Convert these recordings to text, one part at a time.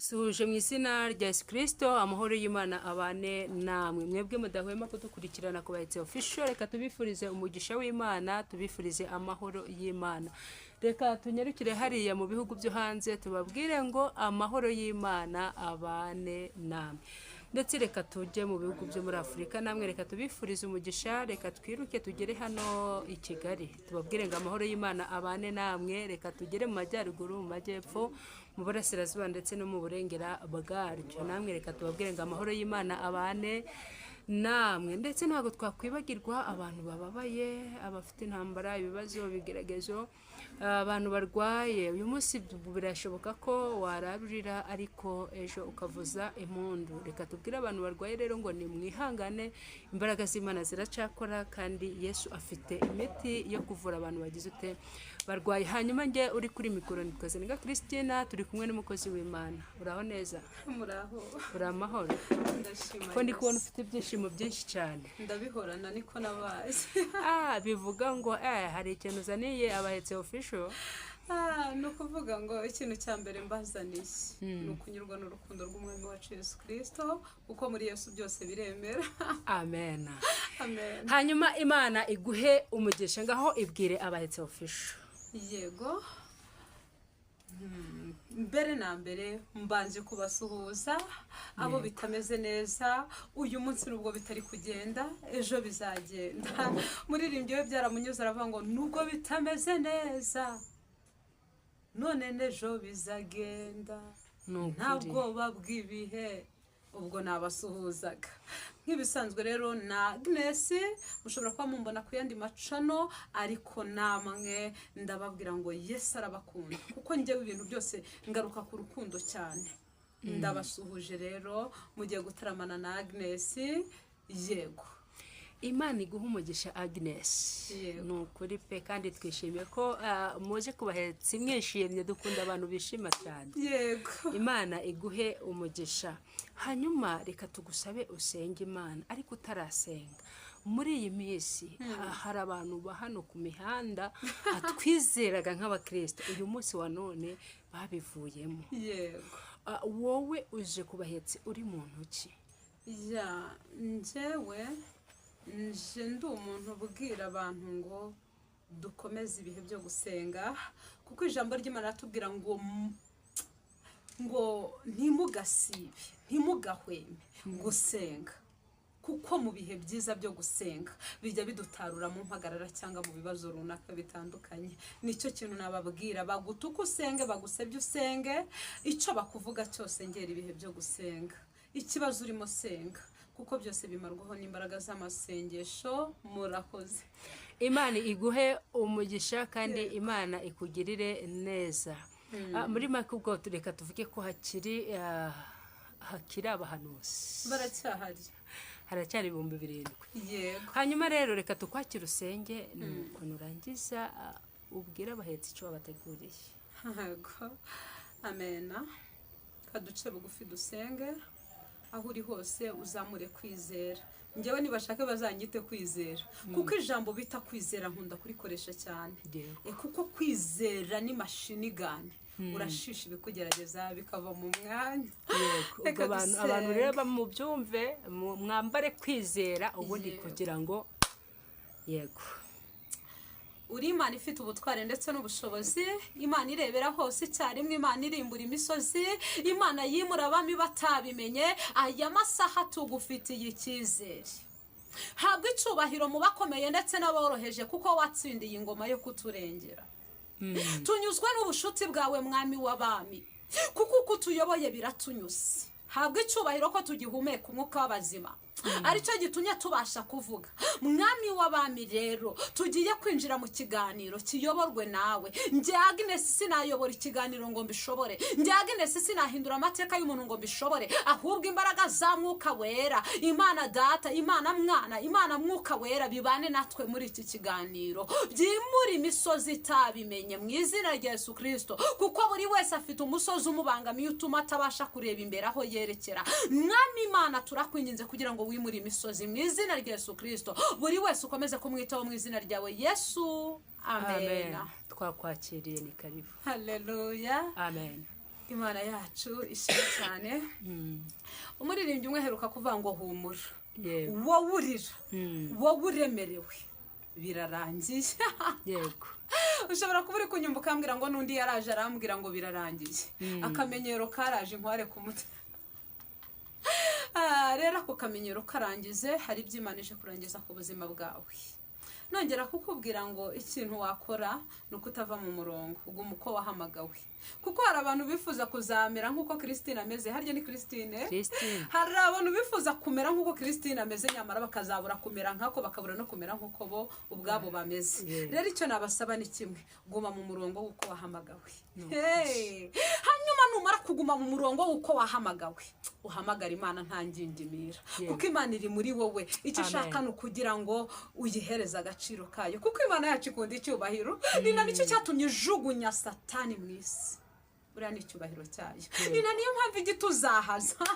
Suje mu izina rya Yesu Kristo, amahoro y'Imana abane namwe. Mwebwe mudahwema kudukurikirana ku Bahetse Official, reka tubifurize umugisha w'Imana, tubifurize amahoro y'Imana. Reka tunyarukire hariya mu bihugu byo hanze tubabwire ngo amahoro y'Imana abane namwe. Ndetse reka tujye mu bihugu byo muri Afurika namwe, reka tubifurize umugisha, reka twiruke tugere hano i Kigali tubabwire ngo amahoro y'Imana abane namwe. Reka tugere mu majyaruguru, mu majyepfo, mu burasirazuba ndetse no mu burengera bwaryo namwe, reka tubabwire ngo amahoro y'Imana abane namwe. Ndetse ntabwo twakwibagirwa abantu bababaye, abafite intambara, ibibazo, bigeragezo, abantu barwaye. Uyu munsi birashoboka ko wararurira ariko ejo ukavuza impundu. Reka tubwire abantu barwaye rero ngo ni mwihangane, imbaraga z'Imana ziracakora kandi Yesu afite imiti yo kuvura abantu bagize ute barwaye. Hanyuma nge uri kuri mikoro nitwaze Niga Christina, turi kumwe n'umukozi w'Imana. Uraho neza? Muraho. Uri amahoro? Ndashima. Ko ndi kubona ufite ibyishimo byinshi cyane. Ndabihorana niko nabazi. Bivuga ngo hari ikintu uzaniye Abahetse Official. Ni ukuvuga ngo ikintu cya mbere mbazaniye ni ukunyurwa n'urukundo rw'Umwami wacu Yesu Kristo, kuko muri Yesu byose biremera. Amen. Amen. Hanyuma Imana iguhe umugisha, ngaho ibwire Abahetse Official. Yego. Mbere na mbere mbanje kubasuhuza abo bitameze neza. Uyu munsi nubwo bitari kugenda, ejo bizagenda. Muririmbyi we byaramunyuze aravuga ngo nubwo bitameze neza, none n'ejo bizagenda, ntabwo babwibihe. Ubwo nabasuhuzaga nk'ibisanzwe rero na Agnes, mushobora kuba mumbona ku yandi macano, ariko namwe ndababwira ngo Yesu arabakunda, kuko njyewe ibintu byose ngaruka ku rukundo cyane. Ndabasuhuje rero, mugiye gutaramana na Agnes. Yego, Imana iguha umugisha Agnes. Ni ukuri pe, kandi twishimiye ko muje kubahetsa mwishimye, dukunda abantu bishima cyane. yego. Imana iguhe umugisha. Hanyuma reka tugusabe usenge Imana, ariko utarasenga. Muri iyi minsi hari abantu ba hano ku mihanda twizeraga nk'abakristo, uyu munsi wa none babivuyemo. Yego. Wowe uje kubahetsi uri muntu ki? Njyewe nje ndi umuntu ubwira abantu ngo dukomeze ibihe byo gusenga, kuko ijambo ry'Imana ratubwira ngo ntimugasibe, ntimugahweme gusenga, kuko mu bihe byiza byo gusenga bijya bidutarura mu mpagarara cyangwa mu bibazo runaka bitandukanye. Nicyo kintu nababwira, bagutuka usenge, bagusebye usenge, icyo bakuvuga cyose ngera ibihe byo gusenga. Ikibazo urimo senga, kuko byose bimarwaho n'imbaraga z'amasengesho. Murakoze. Imana iguhe umugisha kandi Imana ikugirire neza. Muri make ubwo reka tuvuge ko hakiri abahanuzi. Baracyahari. Haracyari 7,000. Yego. Hanyuma rero reka tukwakira usenge, nuko nurangiza ubwira abahetsi icyo babateguriye. Yego. Amena. Kaduce bugufi dusenge. Aho uri hose uzamure kwizera. Njyewe nibashaka bazanyite kwizera, kuko ijambo bita kwizera nkunda kurikoresha cyane. Kuko kwizera ni mashini gani, urashisha ibikugerageza bikava mu mwanya. Abantu rero bamubyumve, mwambare kwizera ubundi kugira ngo yego. Uri Imana ifite ubutware ndetse n'ubushobozi, Imana irebera hose icyarimwe, Imana irimbura imisozi, Imana yimura abami batabimenye. Aya masaha tugufitiye icyizere. Habwa icubahiro mu bakomeye ndetse n'aboroheje, kuko watsindiye ingoma yo kuturengera. Tunyuzwe n'ubushuti bwawe Mwami w'abami, kuko uko tuyoboye biratunyuze. Habwa icubahiro ko tugihumeka umwuka w'abazima, aricyo gitumye tubasha kuvuga. Mwami w'abami rero, tugiye kwinjira mu kiganiro kiyoborwe nawe. Njye Agnes sinayobora ikiganiro ngo mbishobore, njye Agnes sinahindura amateka y'umuntu ngo mbishobore, ahubwo imbaraga za Mwuka Wera, Imana Data, Imana Mwana, Imana Mwuka Wera bibane natwe muri iki kiganiro, byimura imisozi itabimenye mu izina rya Yesu Kristo, kuko buri wese afite umusozi umubangamiye utuma atabasha kureba imbere aho yerekera. Mwami Imana turakwinginze kugira ngo wimura imisozi mu izina rya Yesu Kristo, buri wese ukomeze kumwitaho mu izina ryawe Yesu. Amen. Twakwakiriye, ni karibu. Haleluya. Amen. Imana yacu ishimwe cyane. Umuririmbyi umwe aheruka kuvuga ngo humura, wowe urira, wowe uremerewe, birarangiye. Yego. Ushobora kuba uri kunyumva ukambwira ngo n'undi yaraje arambwira ngo birarangiye, akamenyero karaje nkware ku mutwe. Rero ako kamenyero karangize, hari ibyo Imana ije kurangiza ku buzima bwawe. Nongera kukubwira ngo ikintu wakora ni uko utava mu murongo, uguma uko wahamagawe. Kuko hari abantu bifuza kuzamera nk'uko Christine ameze. Harya ni Christine? Hari abantu bifuza kumera nk'uko Christine ameze, nyamara bakazabura kumera nk'ako, bakabura no kumera nk'uko bo ubwabo bameze. Rero icyo nabasaba ni kimwe, guma mu murongo w'uko wahamagawe. Hanyuma numara kuguma mu murongo w'uko wahamagawe, uhamagara Imana nta ngingimira. Kuko Imana iri muri wowe. Icyo ishaka ni ukugira ngo uyihereze agaciro kayo. Kuko Imana yacu ikunda icyubahiro. Ni nicyo cyatumye ijugunya Satani mu isi. Buriya ni icyubahiro cyayo. Ni niyo mpamvu igituzahaza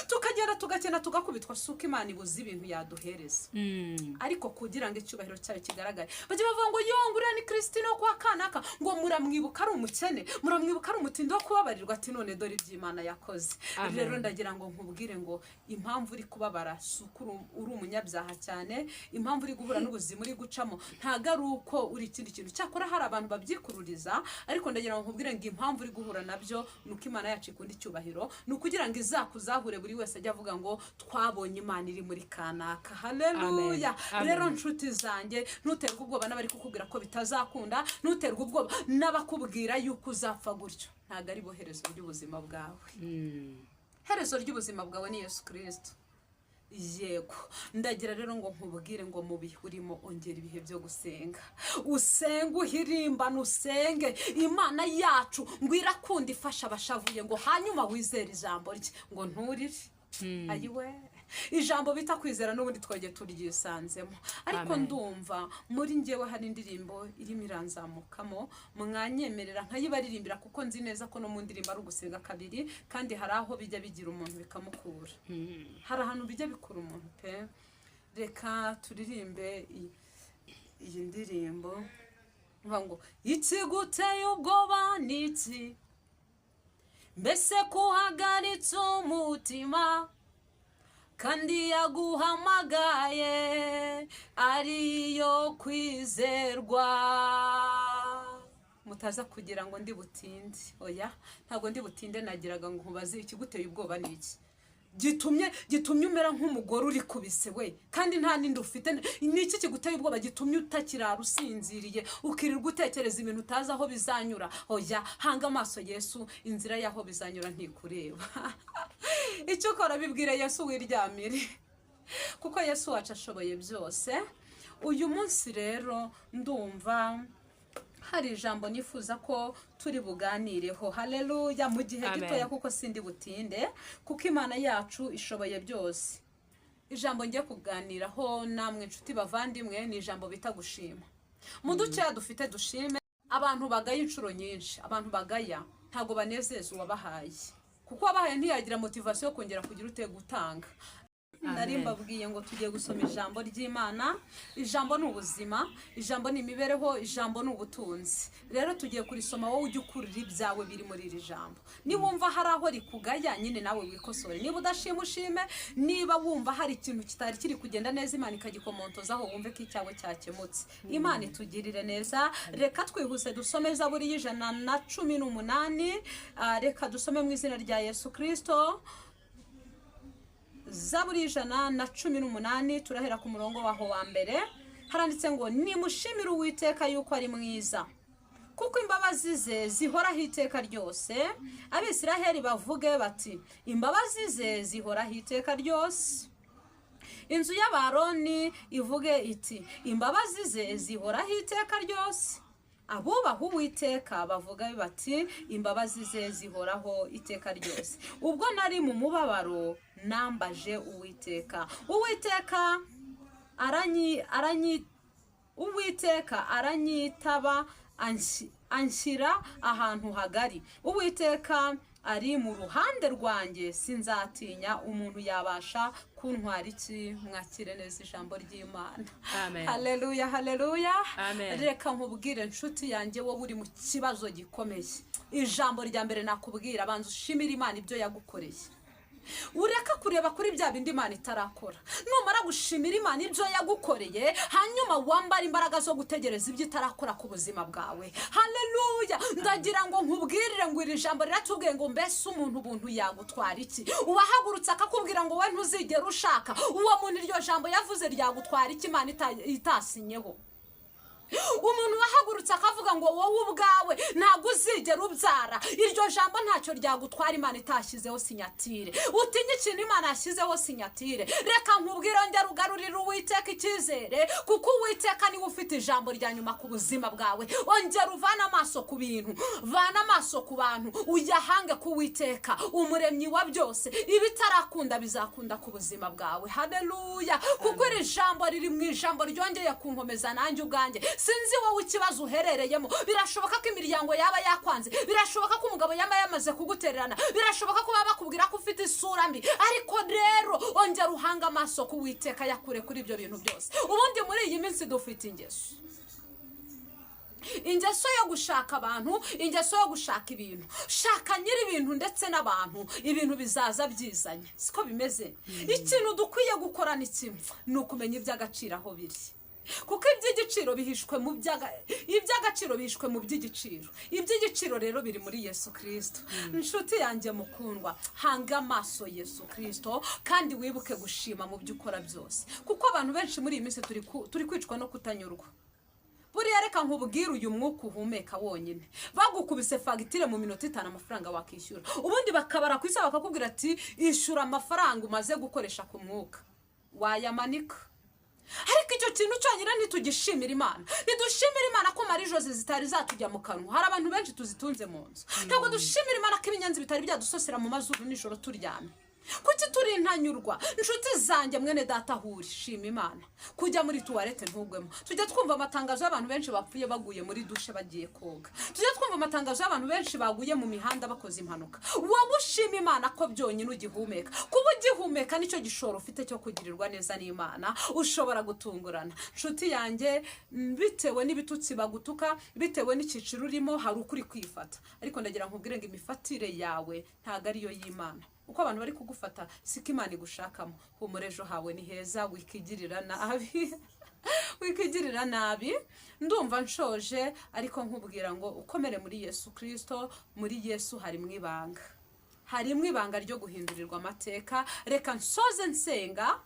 tukagenda tugakena tugakubitwa, suko Imana ibuze ibintu yaduhereza. Ariko kugira ngo icyubahiro cyayo kigaragare, bajye bavuga ngo yongura ni Christine kwa kanaka, ngo muramwibuka ari umukene, muramwibuka ari umutindi wo kubabarirwa, ati none dore iby'Imana yakoze. Rero ndagira ngo nkubwire ngo impamvu uri kubabara suko uri umunyabyaha cyane, impamvu uri guhura n'ubuzima uri gucamo ntago ari uko uri ikindi kintu. Cyakora hari abantu babyikururiza, ariko ndagira ngo nkubwire ngo impamvu uri guhura nabyo nuko Imana yacu ikunda icyubahiro, nukugira ngo izakuzahure buri wese ajya avuga ngo twabonye Imana iri muri kanaka. Haleluya. Rero nshuti zanjye, ntuterwe ubwoba n'abari kukubwira ko bitazakunda, ntuterwe ubwoba n'abakubwira yuko uzapfa gutyo. Ntago ari bo herezo ry'ubuzima bwawe. Herezo ry'ubuzima bwawe ni Yesu Kristo. Yego, ndagira rero ngo nkubwire ngo mu bihe urimo ongera ibihe byo gusenga. Usenge, uhirimbane, usenge. Imana yacu ngo irakunda ifasha abashavuye, ngo hanyuma wizere ijambo rye, ngo nturire. Ayiwe, ijambo bita kwizera n'ubundi twege turyisanzemo. Ariko ndumva muri njyewe hari indirimbo irimo iranzamukamo, mwanyemerera nkayibaririmbira, kuko nzi neza ko no mu ndirimbo ari ugusenga kabiri, kandi hari aho bijya bigira umuntu bikamukura. Hari ahantu bijya bikura umuntu pe. Reka turirimbe iyi ndirimbo mvuga ngo ikiguteye ubwoba niki, mbese kuhagaritse umutima, kandi yaguhamagaye ariyo kwizerwa. Mutaza kugira ngo ndi butinde, oya ntabwo ndi butinde. Nagiraga ngo nkubaze ikiguteye ubwoba niki, gitumye umera nk'umugore uri kubise we, kandi nta nindi ufite. Niki kiguteye ubwoba gitumye utakirara usinziriye, ukirirwa utekereza ibintu utazi aho bizanyura? Oya, hanga amaso Yesu, inzira yaho bizanyura ntikureba. Icyo ukora bibwire Yesu wiryamire, kuko Yesu wacu ashoboye byose. Uyu munsi rero ndumva hari ijambo nifuza ko turi buganireho. Haleluya. Mu gihe gitoya, kuko sindi butinde, kuko Imana yacu ishoboye byose. Ijambo ngiye kuganiraho namwe nshuti bavandimwe ni ijambo bita gushima. Mu duce dufite dushime. Abantu bagaya inshuro nyinshi, abantu bagaya ntago banezeza uwabahaye, kuko wabahaye ntiyagira motivation yo kongera kugira ute gutanga. Nari mbabwiye ngo tugiye gusoma ijambo ry'Imana. Ijambo ni ubuzima, ijambo ni imibereho, ijambo ni ubutunzi. Rero tugiye kurisoma, wowe ujye ukurira ibyawe biri muri iri jambo. Niba wumva hari aho rikugaya, nyine nawe wikosore. Niba udashima ushime, niba wumva hari ikintu kitari kiri kugenda neza, Imana ikagikomontozaho, wumve ko icyawe cyakemutse. Imana itugirire neza. Reka twihuse dusome Zaburi y'118. Reka dusome mu izina rya Yesu Kristo. Zaburi y'118, turahera ku murongo waho wa mbere. Haranditse ngo nimushimire Uwiteka yuko ari mwiza, kuko imbabazi ze zihoraho iteka ryose. Abisiraheli bavuge bati imbabazi ze zihoraho iteka ryose. Inzu y'Abaroni ivuge iti imbabazi ze zihoraho iteka ryose. Abubaha Uwiteka bavuga bati imbabazi ze zihoraho iteka ryose. Ubwo nari mu mubabaro nambaje Uwiteka. Uwiteka aranyitaba anshyira ahantu hagari. Uwiteka ari mu ruhande rwanjye, sinzatinya. Umuntu yabasha kuntwara iki? Mwakire neza ijambo ry'Imana. Amen. Haleluya, haleluya. Amen. Reka nkubwire nshuti yanjye, wowe uri mu kibazo gikomeye, ijambo rya mbere nakubwira, abanza ushimire Imana ibyo yagukoreye. Ureka kureba kuri bya bindi Imana itarakora. Numara gushimira Imana ibyo yagukoreye, hanyuma wambara imbaraga zo gutegereza ibyo itarakora ku buzima bwawe. Haleluya. Ndagira ngo nkubwirire ngo iri jambo riratubwiye ngo mbese umuntu ubuntu yagutwara iki? Uwahagurutse akakubwira ngo we ntuzigera ushaka, uwo muntu iryo jambo yavuze ryagutwara iki Imana itasinyeho? Umuntu wahagurutse akavuga ngo wowe ubwawe ntabwo uzigera ubyara, iryo jambo ntacyo ryagutwara Imana itashyizeho sinyatire. Utinya ikintu Imana yashyizeho sinyatire. Reka nkubwire, ongera ugarurire Uwiteka icyizere, kuko Uwiteka niwe ufite ijambo rya nyuma ku buzima bwawe. Ongera uvana amaso ku bintu, vana amaso ku bantu, uyahange ku Uwiteka, umuremyi wa byose. Ibitarakunda bizakunda ku buzima bwawe. Haleluya. Kuko iri jambo riri mu ijambo ryongeye kunkomeza nanjye ubwanjye. Sinzi wowe ikibazo uherereyemo. Birashoboka ko imiryango yaba yakwanze, birashoboka ko umugabo yaba yamaze kugutererana, birashoboka ko baba bakubwira ko ufite isura mbi, ariko rero ongera uhanga amaso ku Uwiteka yakure kuri ibyo bintu byose. Ubundi muri iyi minsi dufite ingeso yo gushaka abantu, ingeso yo gushaka ibintu. Shaka nyiri ibintu ndetse n'abantu, ibintu bizaza byizanye. Siko bimeze. Ikintu dukwiye gukora ni kimwe, ni ukumenya iby'agaciro aho biri. Kuko iby'igiciro bihishwe mu iby'agaciro bihishwe mu by'igiciro. Iby'igiciro rero biri muri Yesu Kristo. Inshuti yanjye mukundwa, hanga amaso Yesu Kristo, kandi wibuke gushima mu byo ukora byose. Kuko abantu benshi muri iyi minsi turi kwicwa no kutanyurwa. Buriya reka nkubwire, uyu mwuka uhumeka wonyine, bagukubise fagitire mu minota 5 amafaranga wakishyura, ubundi bakabara ku isi bakakubwira ati ishyura amafaranga umaze gukoresha ku mwuka, wayamanika. Ariko icyo kintu cyonyine ntitugishimira Imana. Nidushimira Imana ko Marie Jose zitari zatujya mu kanwa. Hari abantu benshi tuzitunze mu nzu. Ntabwo dushimira Imana ko ibinyenzi bitari byadusosera mu mazuru nijoro turyamye. Kuki turi intanyurwa? Inshuti zanjye, mwene data huri, shima Imana. Kujya muri tuwarete ntugwemo. Tujya twumva amatangazo y'abantu benshi bapfuye baguye muri dushe bagiye koga. Tujya twumva amatangazo y'abantu benshi baguye mu mihanda bakoze impanuka. Wowe ushima Imana ko byonyine ugihumeka. Kuba ugihumeka nicyo gishoro ufite cyo kugirirwa neza n'Imana. Ushobora gutungurana. Inshuti yanjye, bitewe n'ibitutsi bagutuka, bitewe n'ikiciro urimo, hari ukuri kwifata. Ariko ndagira nkubwire ngo imifatire yawe ntago ariyo y'Imana. Uko abantu bari kugufata siko Imana igushakamo. Humura, ejo hawe ni heza, wikigirira nabi. Wikigirira nabi. Ndumva nshoje, ariko nkubwira ngo ukomere muri Yesu Kristo. Muri Yesu hari mwibanga. Hari mwibanga ryo guhindurirwa amateka. Reka nsoze nsenga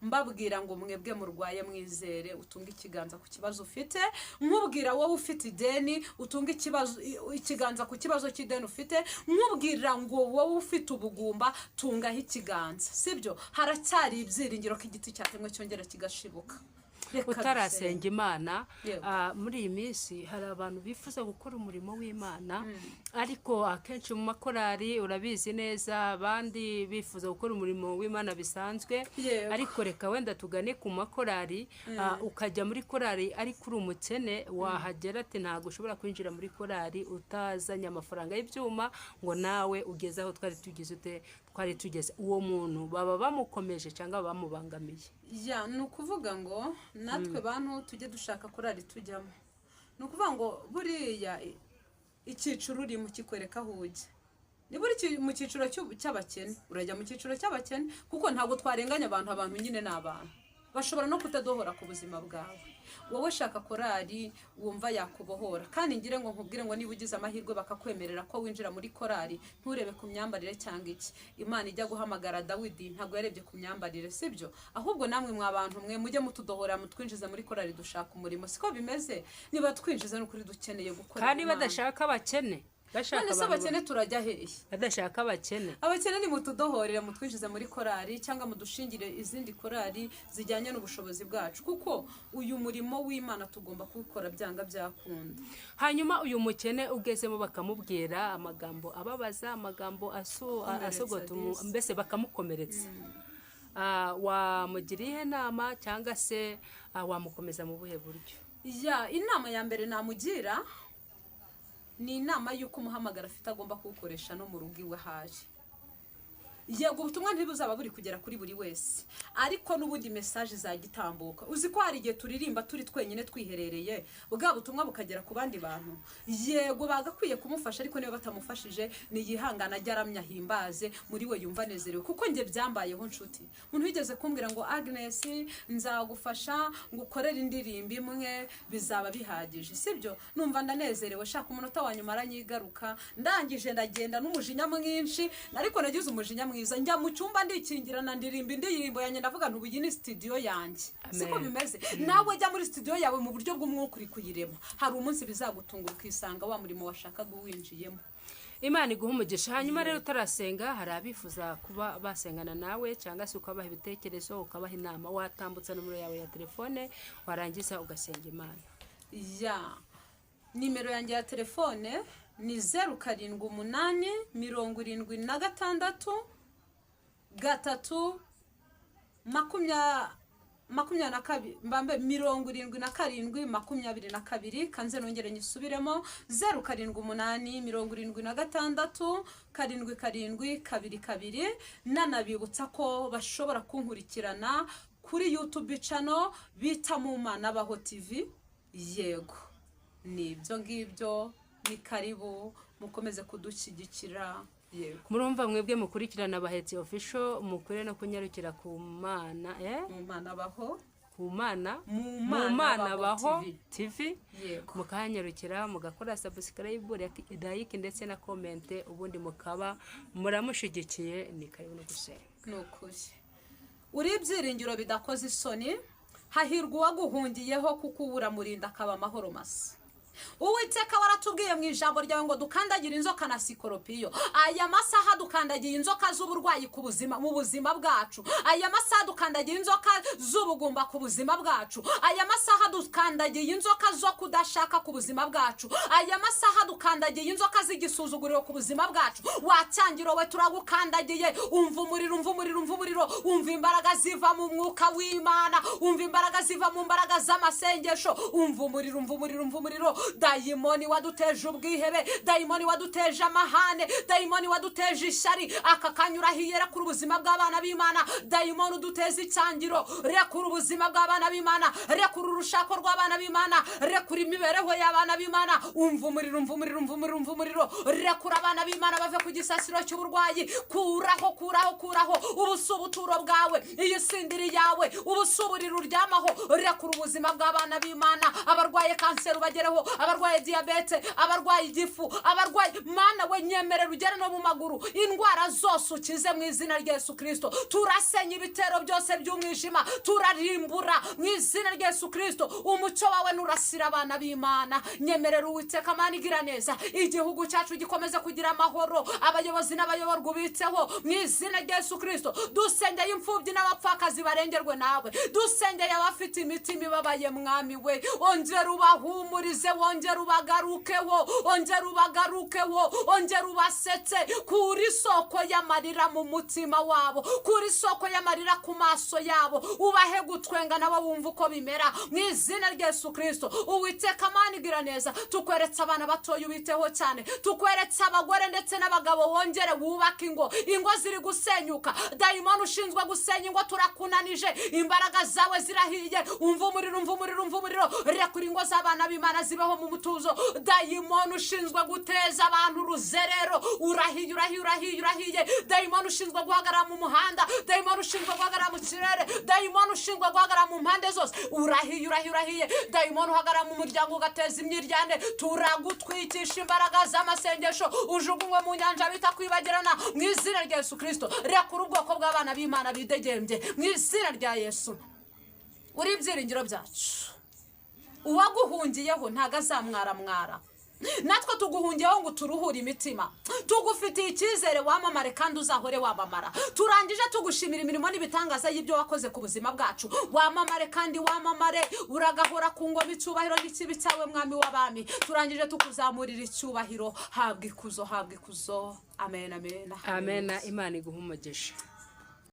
mbabwira ngo mwebwe murwaye mwizere, utunga ikiganza ku kibazo ufite. Nkubwira wowe ufite ideni, utunga ikiganza ku kibazo cy'ideni ufite. Nkubwira ngo wowe ufite ubugumba, tungaho ikiganza. Sibyo? Haracyari ibyiringiro ko igiti cyatemwe cyongera kigashibuka. Utarasenga Imana. Muri iyi minsi hari abantu bifuza gukora umurimo w'Imana, ariko akenshi mu makorari urabizi neza, abandi bifuza gukora umurimo w'Imana bisanzwe. Ariko reka wenda tugane ku makorari, ukajya muri korari ariko uri umukene, wahagera ati ntabwo ushobora kwinjira muri korari utazanye amafaranga y'ibyuma ngo nawe ugeze aho twari tugeze. Uwo muntu baba bamukomeje cyangwa bamubangamiye? Ni ukuvuga ngo natwe bantu tujye dushaka korari tujyamo. Ni ukuvuga ngo buriya icyiciro urimo kikwereka aho ujya. Niba uri mu cyiciro cy'abakene, urajya mu cyiciro cy'abakene, kuko ntabwo twarenganya abantu nyine ni abantu. Bashobora no kutadohora ku buzima bwawe. Wowe shaka korari wumva yakubohora. Kandi ngire ngo nkubwire ngo niba ugize amahirwe bakakwemerera ko winjira muri korari, nturebe ku myambarire cyangwa iki. Imana ijya guhamagara Dawidi ntabwo yarebye ku myambarire, sibyo? Ahubwo namwe mwabantu mwe mujye mutudohora, mutwinjiza muri korari dushaka umurimo. Siko bimeze? Niba twinjiza n'ukuri dukeneye gukora. Kandi badashaka abakene. None se abakene turajya hehe? Badashaka abakene. Abakene ni mutudohorera, mutwinjiza muri korari cyangwa mudushingire izindi korari zijyanye n'ubushobozi bwacu, kuko uyu murimo w'Imana tugomba kuwukora byanga byakunda. Hanyuma uyu mukene ugezemo bakamubwira amagambo ababaza, amagambo asogota, mbese bakamukomeretsa. Wamugiriye inama cyangwa se wamukomeza mu buhe buryo? Inama ya mbere namugira ni inama y'uko umuhamagara afite agomba kuwukoresha no mu rugo iwe haje. Yego ubutumwa ntibuzaba buri kugera kuri buri wese, ariko n'ubundi message zagitambuka. Uzi ko hari igihe turirimba turi twenyine twiherereye, bwa butumwa bukagera ku bandi bantu. Yego bagakwiye kumufasha, ariko niba batamufashije ni yihangana ajyaramya himbaze muri we yumva nezerewe, kuko nge byambayeho nshuti. Umuntu wigeze kumbwira ngo Agnes nzagufasha ngukorera indirimbo imwe bizaba bihagije, sibyo? Numva ndanezerewe, shaka umunota wa nyuma aranyigaruka, ndangije ndagenda n'umujinya mwinshi, ariko nagize umujinya njya mu cyumba ndikingirana ndirimba indirimbo yanjye, ndavuga ntubu iyi ni studio yanjye. Siko bimeze. Nawe jya muri studio yawe mu buryo bw'umwuka uri kuyirema, hari umunsi bizagutungura ukisanga wa murimo washakaga uwinjiyemo. Imana iguha umugisha. Hanyuma rero utarasenga, hari abifuza kuba basengana nawe cyangwa se ukabaha ibitekerezo, ukabaha inama, watambutsa nomero yawe ya telefone warangiza ugasenga Imana. Nimero yanjye ya telefone ni 0788 76 22 kanze nongere nyisubiremo 0788 76 22 nanabibutsa ko bashobora kunkurikirana kuri YouTube channel bita Mumana Baho TV. Yego nibyo ngibyo, ni karibu mukomeze kudushyigikira. Murumva mwebwe mukurikirana Bahetse Official, mukure no kunyarukira ku Mana Mumana Baho, Mumana Baho TV, mukanyarukira mugakora subscribe, like ndetse na comment, ubundi mukaba muramushigikiye. Ni karibu no gusenga. Nukuri uri ibyiringiro bidakoze isoni, hahirwa uwaguhungiyeho kuko uburamurinda akaba amahoro masa. Uwiteka waratubwiye mu ijambo ryawe ngo dukandagira inzoka na sikoropiyo. Aya masaha dukandagira inzoka z'uburwayi ku buzima, mu buzima bwacu. Aya masaha dukandagira inzoka z'ubugumba ku buzima bwacu. Aya masaha dukandagira inzoka zo kudashaka ku buzima bwacu. Aya masaha dukandagira inzoka z'igisuzuguriro ku buzima bwacu. Wacyangiro we turagukandagiye. Umva umuriro, umva umuriro, umva umuriro, umva imbaraga ziva mu mwuka w'Imana, umva imbaraga ziva mu mbaraga z'amasengesho. Umva umuriro, umva umuriro, umva umuriro. Dayimoni waduteje ubwihebe, dayimoni waduteje amahane, dayimoni waduteje ishyari, aka kanyura hiyera kuri ubuzima bw'abana b'Imana. Dayimoni uduteze icyangiro, rekura ubuzima bw'abana b'Imana, rekura urushako rw'abana b'Imana, rekura imibereho y'abana b'Imana. Umva umuriro, umva umuriro, umva umuriro, umva umuriro, rekura abana b'Imana bave ku gisasiro cy'uburwayi. Kuraho ubusubuturo bwawe, iyi sindiri yawe, ubusuburiro uryamaho. Rekura ubuzima bw'abana b'Imana, abarwaye kanseri ubagereho, abarwaye diabete, abarwaye igifu, abarwaye Mana we nyemerera ugere no mu maguru. Indwara zose ukize mu izina rya Yesu Kristo. Turasenya ibitero byose by'umwijima, turarimbura mu izina rya Yesu Kristo. Umucyo wawe nurasira abana b'Imana. Nyemerera Uwiteka Mana igira neza, igihugu cyacu gikomeze kugira amahoro, abayobozi n'abayoborwa ubitseho mu izina rya Yesu Kristo. Dusengeye imfubyi n'abapfakazi barengerwe nawe, dusengeye abafite imitima ibabaye Mwami we, ongera ubahumurize, ongera ubagarukeho, ongera ubagarukeho, ongera ubasetse. Kuri soko y'amarira mu mutima wabo, kuri soko y'amarira ku maso yabo, ubahe gutwenga nabo wumva uko bimera mu izina rya Yesu Kristo. Uwiteka Mana igira neza, tukweretse abana batoya ubiteho cyane, tukweretse abagore ndetse n'abagabo, wongere wubaka ingo ziri gusenyuka. Dayimoni ushinzwe gusenya ingo turakunanije, imbaraga zawe zirahiye. Umva umuriro, umva umuriro, umva umuriro, rekura ingo z'abana b'Imana zibeho mu mutuzo. Dayimoni ushinzwe guteza abantu uruzerero, urahiye, urahiye, urahiye, urahiye. Dayimoni ushinzwe guhagarara mu muhanda, dayimoni ushinzwe guhagarara mu kirere, dayimoni ushinzwe guhagarara mu mpande zose, urahiye, urahiye, urahiye. Dayimoni uhagarara mu muryango ugateza imyiryane, turagutwikisha imbaraga z'amasengesho, ujugunywe mu nyanja bita kwibagirana mu izina rya Yesu Kristo. Rekura ubwoko bw'abana b'Imana bidegembye mu izina rya Yesu. Uri ibyiringiro byacu, uwaguhungiyeho ntago azamwaramwara. Natwe tuguhungiyeho ngo turuhure imitima, tugufitiye icyizere wamamare kandi uzahore wamamara. Turangije tugushimira imirimo n'ibitangaza y'ibyo wakoze ku buzima bwacu, wamamare kandi wamamare, uragahora ku ngoma icyubahiro n'ikibi cyawe Mwami w'abami. Turangije tukuzamurira icyubahiro, habwa ikuzo, habwa ikuzo. Amen, amen, amen. Imana iguha umugisha.